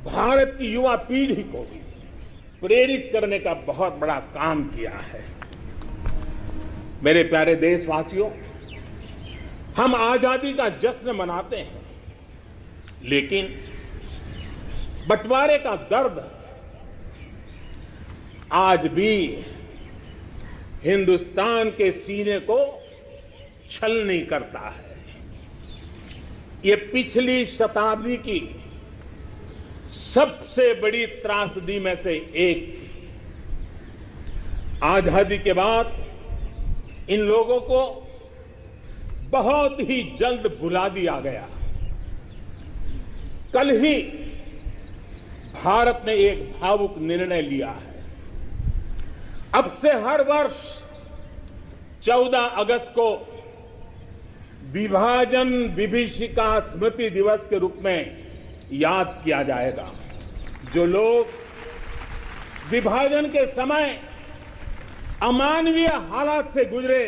भारत की युवा पीढ़ी को भी प्रेरित करने का बहुत बड़ा काम किया है। मेरे प्यारे देशवासियों, हम आजादी का जश्न मनाते हैं, लेकिन बंटवारे का दर्द आज भी हिंदुस्तान के सीने को छलनी करता है। ये पिछली शताब्दी की सबसे बड़ी त्रासदी में से एक थी। आजादी के बाद इन लोगों को बहुत ही जल्द भुला दिया गया। कल ही भारत ने एक भावुक निर्णय लिया है। अब से हर वर्ष 14 अगस्त को विभाजन विभीषिका स्मृति दिवस के रूप में याद किया जाएगा। जो लोग विभाजन के समय अमानवीय हालात से गुजरे,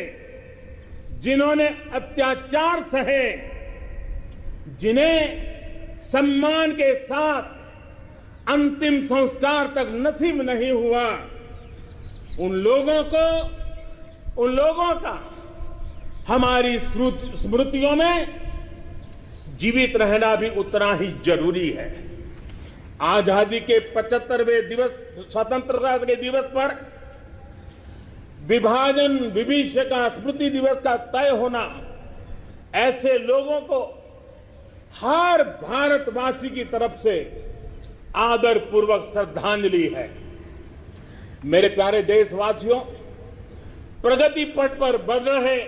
जिन्होंने अत्याचार सहे, जिन्हें सम्मान के साथ अंतिम संस्कार तक नसीब नहीं हुआ, उन लोगों का हमारी स्मृतियों में जीवित रहना भी उतना ही जरूरी है। आजादी के 75वें दिवस, स्वतंत्रता के दिवस पर विभाजन विभीषिका स्मृति दिवस का तय होना ऐसे लोगों को हर भारतवासी की तरफ से आदरपूर्वक श्रद्धांजलि है। मेरे प्यारे देशवासियों, प्रगति पथ पर बढ़ रहे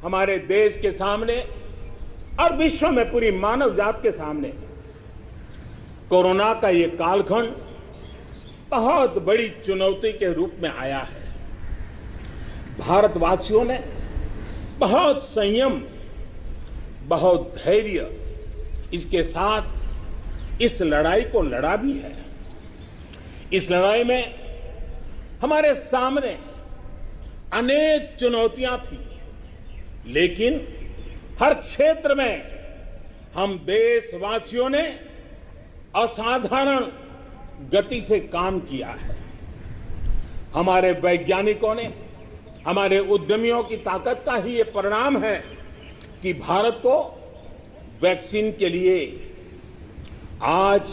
हमारे देश के सामने और विश्व में पूरी मानव जात के सामने कोरोना का ये कालखंड बहुत बड़ी चुनौती के रूप में आया है। भारतवासियों ने बहुत संयम, बहुत धैर्य इसके साथ इस लड़ाई को लड़ा भी है। इस लड़ाई में हमारे सामने अनेक चुनौतियां थी, लेकिन हर क्षेत्र में हम देशवासियों ने असाधारण गति से काम किया है। हमारे वैज्ञानिकों ने, हमारे उद्यमियों की ताकत का ही ये परिणाम है कि भारत को वैक्सीन के लिए आज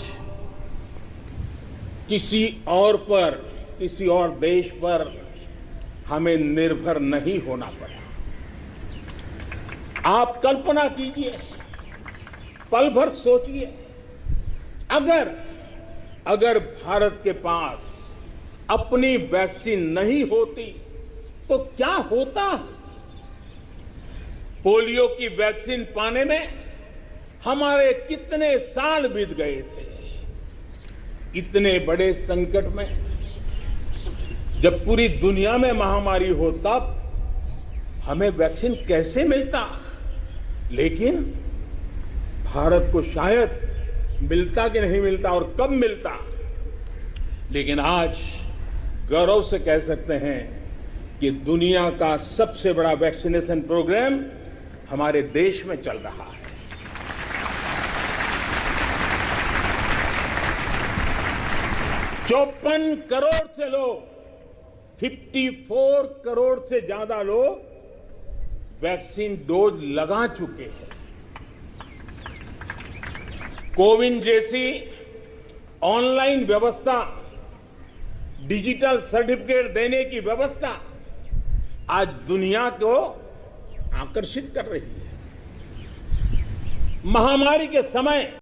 किसी और देश पर हमें निर्भर नहीं होना पड़ा। आप कल्पना कीजिए, पल भर सोचिए, अगर भारत के पास अपनी वैक्सीन नहीं होती तो क्या होता। पोलियो की वैक्सीन पाने में हमारे कितने साल बीत गए थे। इतने बड़े संकट में जब पूरी दुनिया में महामारी हो, तब हमें वैक्सीन कैसे मिलता। लेकिन भारत को शायद मिलता कि नहीं मिलता और कब मिलता, लेकिन आज गौरव से कह सकते हैं कि दुनिया का सबसे बड़ा वैक्सीनेशन प्रोग्राम हमारे देश में चल रहा है। 54 करोड़ से लोग, 54 करोड़ से ज्यादा लोग वैक्सीन डोज लगा चुके हैं। कोविन जैसी ऑनलाइन व्यवस्था, डिजिटल सर्टिफिकेट देने की व्यवस्था आज दुनिया को आकर्षित कर रही है। महामारी के समय